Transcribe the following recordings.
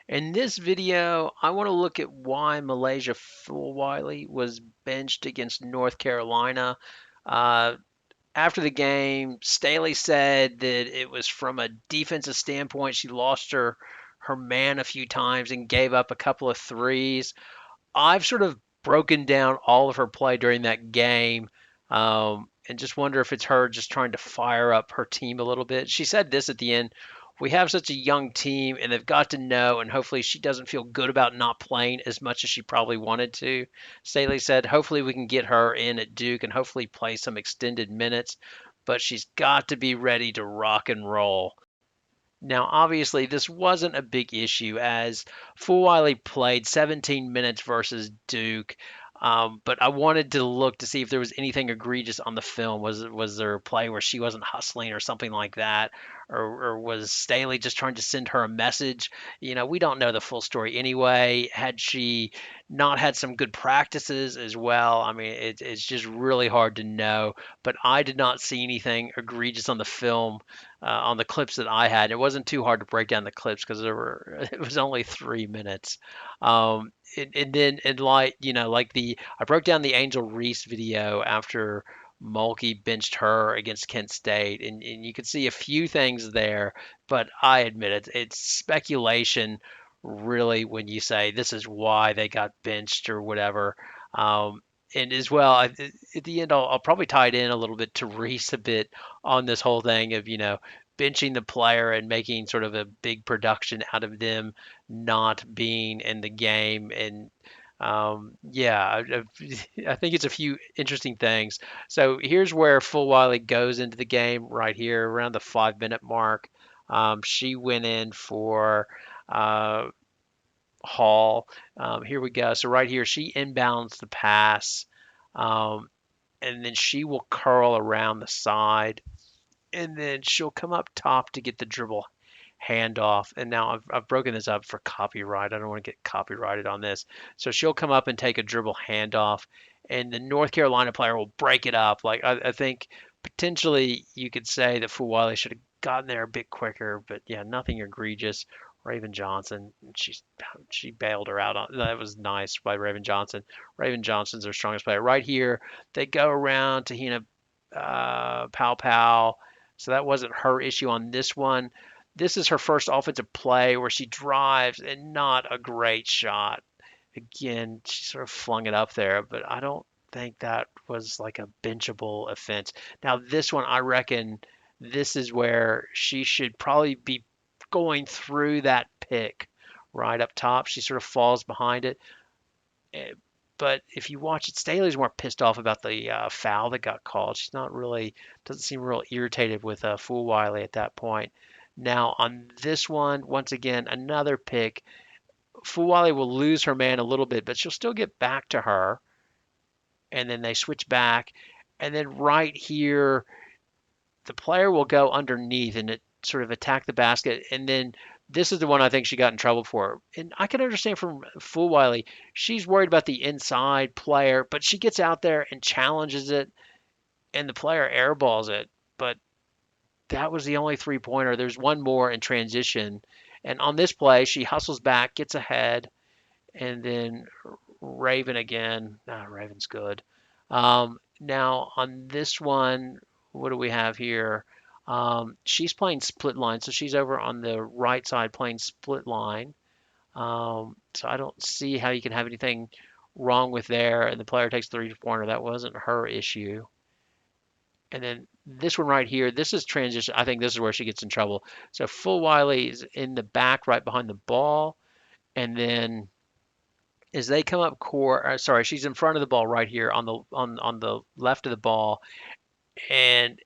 In this video, I want to look at why Malaysia Fulwiley was benched against North Carolina. Uh, After the game, Staley said that it was from a defensive standpoint. She lost her man a few times and gave up a couple of threes. I've sort of broken down all of her play during that game, and just wonder if it's her just trying to fire up her team a little bit. She said this at the end: "We have such a young team, and they've got to know, and hopefully she doesn't feel good about not playing as much as she probably wanted to." Staley said, "Hopefully we can get her in at Duke and hopefully play some extended minutes, but she's got to be ready to rock and roll." Now, obviously, this wasn't a big issue as Fulwiley played 17 minutes versus Duke, but I wanted to look to see if there was anything egregious on the film. Was there a play where she wasn't hustling or something like that, or was Staley just trying to send her a message? We don't know the full story anyway. Had she not had some good practices as well? I mean, it's just really hard to know. But I did not see anything egregious on the film on the clips that I had. It wasn't too hard to break down the clips because it was only 3 minutes. And then in like I broke down the Angel Reese video after Mulkey benched her against Kent State, and you could see a few things there, but I admit it's speculation really when you say this is why they got benched or whatever. Um, and as well, at the end, I'll probably tie it in a little bit to Reese a bit on this whole thing of benching the player and making sort of a big production out of them not being in the game. And yeah, I think it's a few interesting things. So here's where Fulwiley goes into the game right here around the 5 minute mark. She went in for uh, Hall. Here we go. So right here, she inbounds the pass, um, and then she will curl around the side, and then she'll come up top to get the dribble handoff. And now I've broken this up for copyright. I don't want to get copyrighted on this. So she'll come up and take a dribble handoff, and the North Carolina player will break it up. Like I think potentially you could say that Fuwale should have gotten there a bit quicker, but yeah, nothing egregious. Raven Johnson, she bailed her out on that. Was nice by Raven Johnson. Raven Johnson's their strongest player. Right here, they go around Tahina Pow Pow. So that wasn't her issue on this one. This is her first offensive play where she drives and not a great shot. Again, she sort of flung it up there, but I don't think that was like a benchable offense. Now, this one, I reckon this is where she should probably be going through that pick right up top. She sort of falls behind it. Eh, But if you watch it, Staley's more pissed off about the foul that got called. She's not really, doesn't seem real irritated with Fool Wiley at that point. Now, on this one, once again, another pick. Fuwale will lose her man a little bit, but she'll still get back to her. And then they switch back. And then right here, the player will go underneath and it sort of attack the basket. And then this is the one I think she got in trouble for. And I can understand from Fuwale, she's worried about the inside player, but she gets out there and challenges it, and the player airballs it. But that was the only 3 pointer. There's one more in transition. And on this play, she hustles back, gets ahead, and then Raven again. Raven's good. Now on this one, what do we have here? She's playing split line, so she's over on the right side playing split line. So I don't see how you can have anything wrong with there. And the player takes the 3 pointer. That wasn't her issue. And then this one right here, this is transition. I think this is where she gets in trouble. So Full Wiley is in the back right behind the ball. And then as they come up court, sorry, she's in front of the ball right here on the left of the ball, and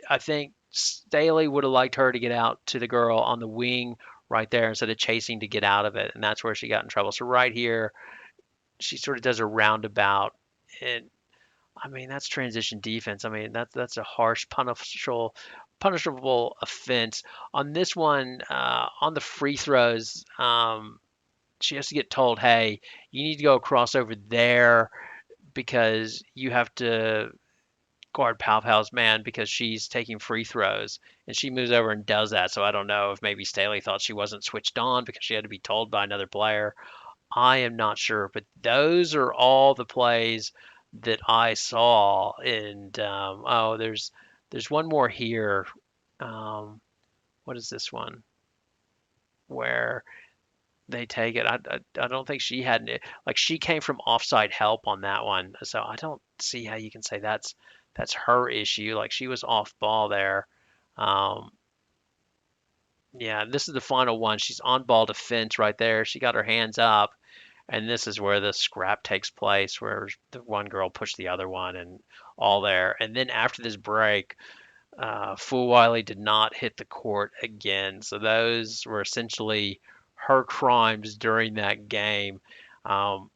I think Staley would have liked her to get out to the girl on the wing right there instead of chasing to get out of it, and that's where she got in trouble. So right here, she sort of does a roundabout, and I mean that's transition defense. I mean that's a harsh punishable offense. On this one, on the free throws, she has to get told, hey, you need to go across over there because you have to guard Pau Pau's man because she's taking free throws and she moves over and does that. So I don't know if maybe Staley thought she wasn't switched on because she had to be told by another player. I am not sure, but those are all the plays that I saw. And oh, there's one more here. Um, what is this one? Where they take it. I don't think she had like she came from offside help on that one, so I don't see how you can say that's her issue. Like she was off ball there. Um, yeah, this is the final one. She's on ball defense right there. She got her hands up, and this is where the scrap takes place, where the one girl pushed the other one, and all there. And then after this break, Fulwiley did not hit the court again. So those were essentially her crimes during that game. Um,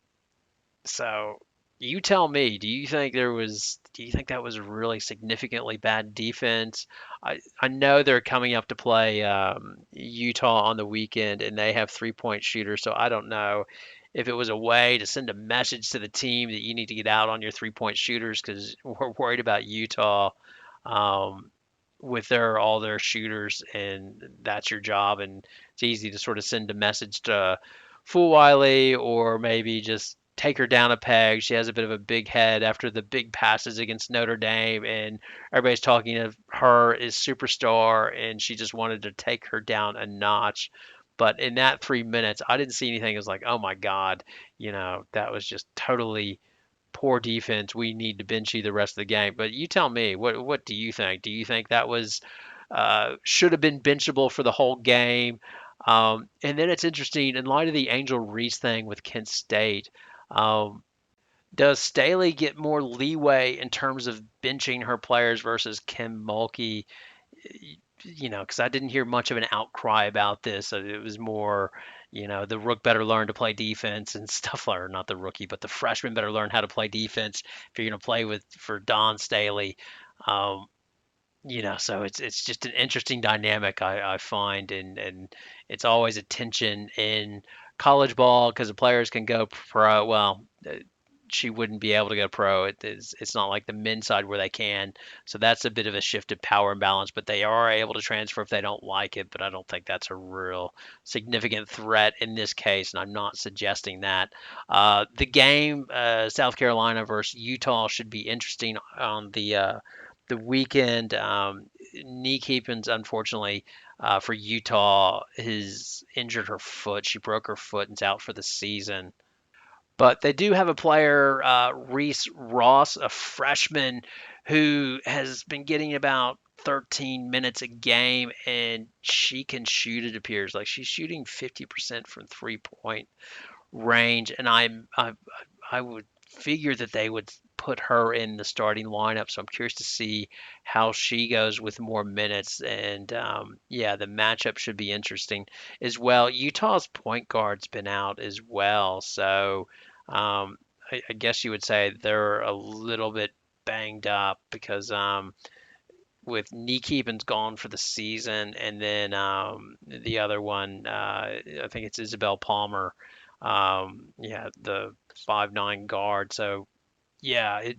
so you tell me, do you think that was really significantly bad defense? I know they're coming up to play Utah on the weekend and they have 3-point shooters, so I don't know if it was a way to send a message to the team that you need to get out on your 3-point shooters because we're worried about Utah. Um, with all their shooters, and that's your job. And it's easy to sort of send a message to Fool Wiley, or maybe just take her down a peg. She has a bit of a big head after the big passes against Notre Dame, and everybody's talking of her as superstar, and she just wanted to take her down a notch. But in that 3 minutes, I didn't see anything. It was like, oh my God, that was just totally poor defense. We need to bench you the rest of the game. But you tell me, what do you think? Do you think that was should have been benchable for the whole game? And then it's interesting in light of the Angel Reese thing with Kent State. Um, does Staley get more leeway in terms of benching her players versus Kim Mulkey? Because I didn't hear much of an outcry about this. So it was more, the rook better learn to play defense and stuff like, or not the rookie, but the freshman better learn how to play defense if you're going to play for Don Staley. Um, so it's just an interesting dynamic I find, and it's always a tension in college ball because the players can go pro. Well, she wouldn't be able to go pro. It's not like the men's side where they can. So that's a bit of a shifted power imbalance, but they are able to transfer if they don't like it. But I don't think that's a real significant threat in this case, and I'm not suggesting that. The game, South Carolina versus Utah, should be interesting on the weekend. Nick Heapins, unfortunately, for Utah, has injured her foot. She broke her foot and's out for the season. But they do have a player, Reese Ross, a freshman, who has been getting about 13 minutes a game, and she can shoot. It appears like she's shooting 50% from 3-point range, and I would figure that they would put her in the starting lineup. So I'm curious to see how she goes with more minutes. And yeah, the matchup should be interesting as well. Utah's point guard's been out as well, so I guess you would say they're a little bit banged up because with Keepin's gone for the season, and then the other one, I think it's Isabel Palmer. Yeah, the 5'9" guard. So yeah,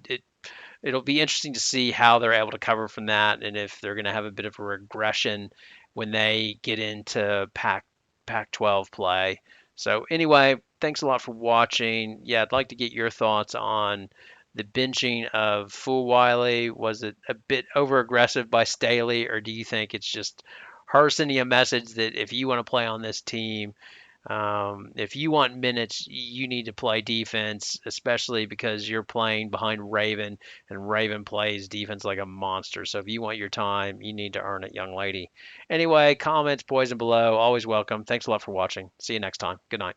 it'll be interesting to see how they're able to cover from that, and if they're going to have a bit of a regression when they get into Pac-12 play. So anyway, thanks a lot for watching. Yeah, I'd like to get your thoughts on the benching of Fulwiley. Was it a bit over aggressive by Staley, or do you think it's just her sending a message that if you want to play on this team, if you want minutes, you need to play defense, especially because you're playing behind Raven, and Raven plays defense like a monster. So if you want your time, you need to earn it, young lady. Anyway, comments, boys and below, always welcome. Thanks a lot for watching. See you next time. Good night.